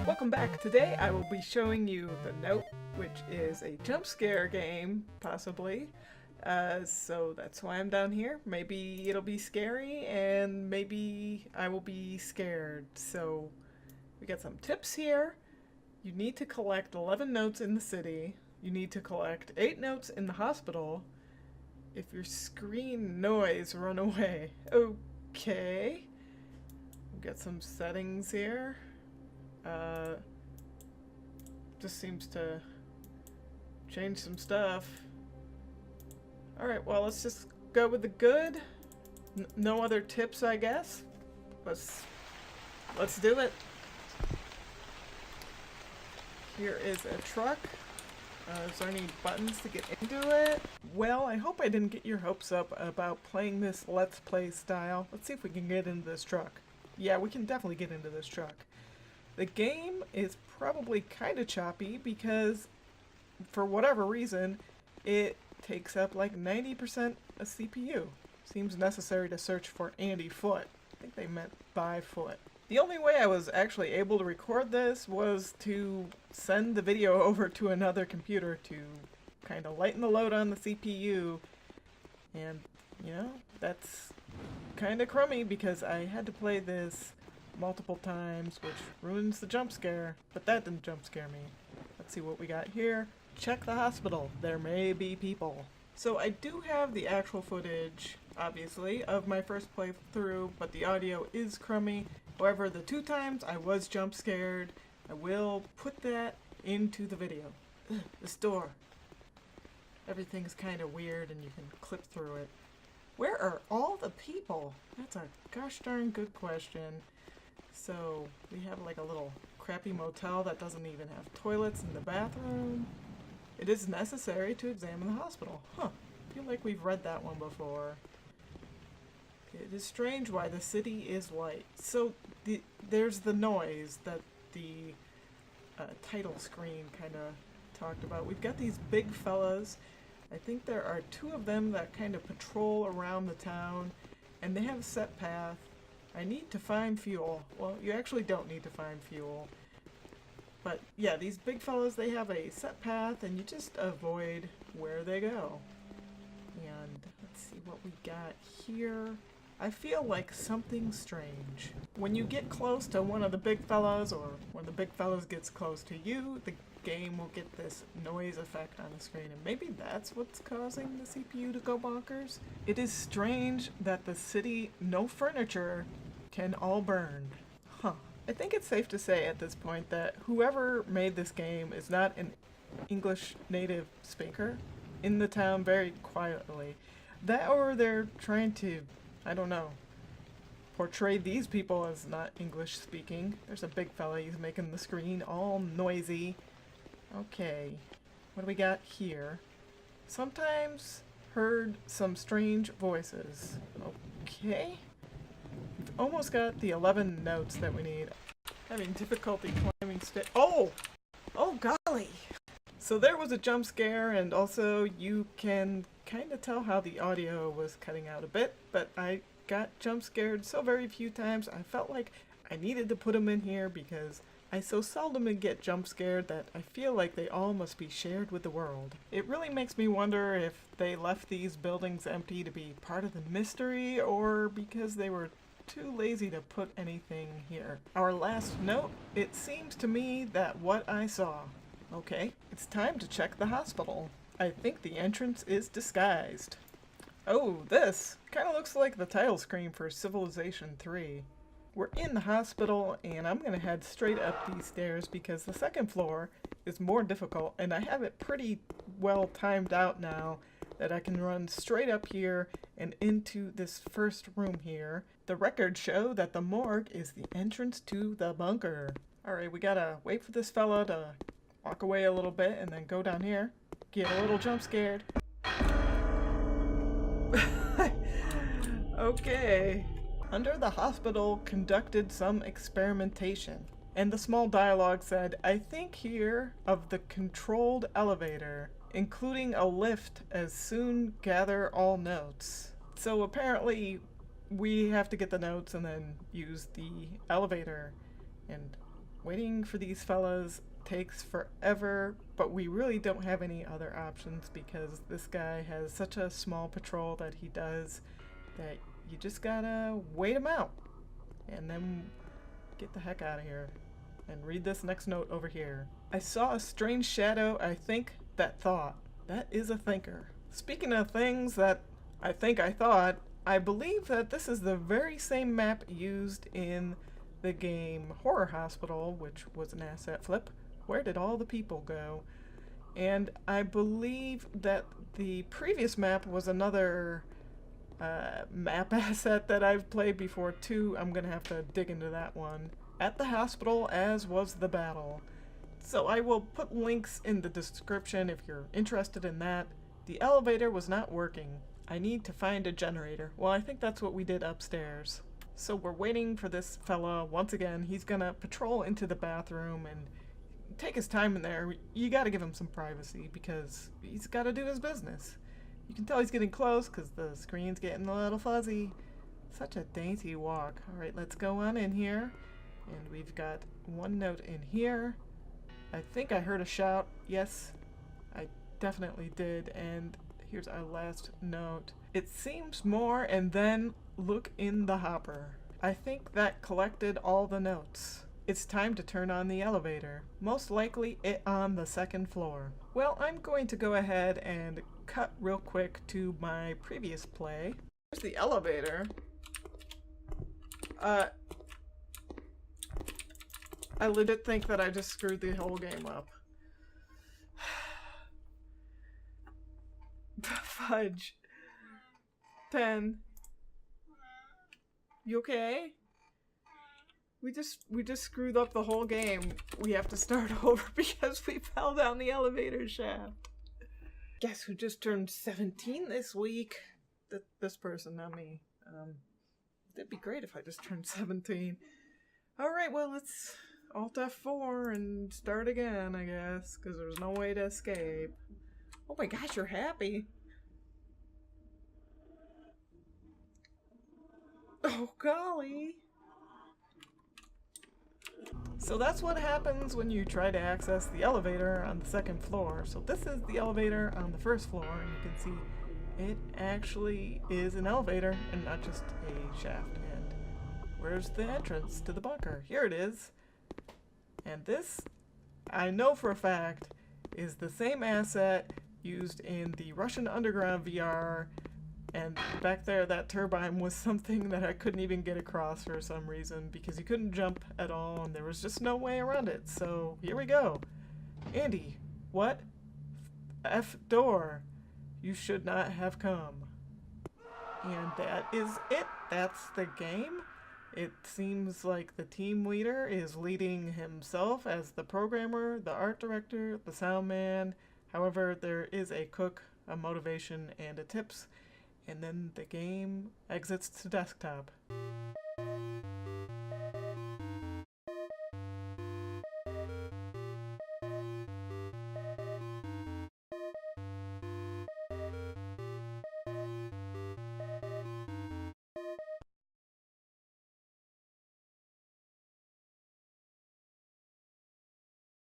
Welcome back. Today I will be showing you The Note, which is a jump scare game, possibly. So that's why I'm down here. Maybe it'll be scary and maybe I will be scared. So we got some tips here. You need to collect 11 notes in the city. You need to collect 8 notes in the hospital. If your screen noise, run away. Okay. We've got some settings here. Just seems to change some stuff. Alright, well, let's just go with the good. No other tips, I guess. Let's do it. Here is a truck. Is there any buttons to get into it? Well, I hope I didn't get your hopes up about playing this Let's Play style. Let's see if we can get into this truck. Yeah, we can definitely get into this truck. The game is probably kind of choppy because, for whatever reason, it takes up like 90% of CPU. Seems necessary to search for Andy Foot. I think they meant by Foot. The only way I was actually able to record this was to send the video over to another computer to kind of lighten the load on the CPU. And, you know, that's kind of crummy because I had to play this multiple times, which ruins the jump scare, but that didn't jump scare me. Let's see what we got here. Check the hospital. There may be people. So I do have the actual footage, obviously, of my first playthrough, but the audio is crummy. However, the 2 times I was jump scared, I will put that into the video. Ugh, this door. Everything's kind of weird and you can clip through it. Where are all the people? That's a gosh darn good question. So we have like a little crappy motel that doesn't even have toilets in the bathroom. It is necessary to examine the hospital. Huh. I feel like we've read that one before. It is strange why the city is light. So there's the noise that the title screen kind of talked about. We've got these big fellas. I think there are 2 of them that kind of patrol around the town, and they have a set path. I need to find fuel. Well, you actually don't need to find fuel. But yeah, these big fellas, they have a set path and you just avoid where they go. And let's see what we got here. I feel like something strange. When you get close to one of the big fellas, or when the big fellas gets close to you, the game will get this noise effect on the screen, and maybe that's what's causing the CPU to go bonkers. It is strange that the city, no furniture, can all burn. Huh. I think it's safe to say at this point that whoever made this game is not an English native speaker in the town very quietly. That, or they're trying to, I don't know, portray these people as not English speaking. There's a big fella, he's making the screen all noisy. Okay, what do we got here? Sometimes heard some strange voices. Okay. We've almost got the 11 notes that we need. Having difficulty climbing Oh! Oh golly! So there was a jump scare, and also you can kind of tell how the audio was cutting out a bit, but I got jump scared so very few times I felt like I needed to put them in here because I so seldom get jump scared that I feel like they all must be shared with the world. It really makes me wonder if they left these buildings empty to be part of the mystery, or because they were too lazy to put anything here. Our last note, it seems to me that what I saw. Okay, it's time to check the hospital. I think the entrance is disguised. Oh, this kind of looks like the title screen for Civilization 3. We're in the hospital, and I'm gonna head straight up these stairs because the second floor is more difficult, and I have it pretty well timed out now that I can run straight up here and into this first room here. The records show that the morgue is the entrance to the bunker. Alright, we gotta wait for this fella to walk away a little bit and then go down here. Get a little jump scared. Okay. Under the hospital conducted some experimentation. And the small dialogue said, I think here of the controlled elevator, including a lift as soon gather all notes. So apparently we have to get the notes and then use the elevator. And Waiting for these fellas takes forever, but we really don't have any other options because this guy has such a small patrol that he does that you just gotta wait him out and then get the heck out of here and read this next note over here. I saw a strange shadow. I think that thought. That is a thinker. Speaking of things that I think I thought, I believe that this is the very same map used in the game Horror Hospital, which was an asset flip. Where did all the people go? And I believe that the previous map was another map asset that I've played before too. I'm gonna have to dig into that one. At the hospital, as was the battle. So I will put links in the description if you're interested in that. The elevator was not working. I need to find a generator. Well, I think that's what we did upstairs. So we're waiting for this fella. Once again, he's gonna patrol into the bathroom and take his time in there. You gotta give him some privacy because he's gotta do his business. You can tell he's getting close because the screen's getting a little fuzzy. Such a dainty walk. Alright, let's go on in here. And we've got one note in here. I think I heard a shout. Yes, I definitely did. And here's our last note. It seems more, and then look in the hopper. I think that collected all the notes. It's time to turn on the elevator. Most likely it on the second floor. Well, I'm going to go ahead and cut real quick to my previous play. Here's the elevator. I legit think that I just screwed the whole game up. Fudge. 10. You okay? We just screwed up the whole game. We have to start over because we fell down the elevator shaft. Guess who just turned 17 this week? This person, not me. It'd be great if I just turned 17. Alright, well, let's Alt F4 and start again, I guess, because there's no way to escape. Oh my gosh, you're happy. Oh golly. So that's what happens when you try to access the elevator on the second floor. So this is the elevator on the first floor, and you can see it actually is an elevator and not just a shaft. And where's the entrance to the bunker? Here it is. And this, I know for a fact, is the same asset used in the Russian Underground VR. And back there, that turbine was something that I couldn't even get across for some reason because you couldn't jump at all and there was just no way around it. So here we go. Andy, what? F door. You should not have come. And that is it. That's the game. It seems like the team leader is leading himself as the programmer, the art director, the sound man. However, there is a cook, a motivation, and a tips. And then the game exits to desktop.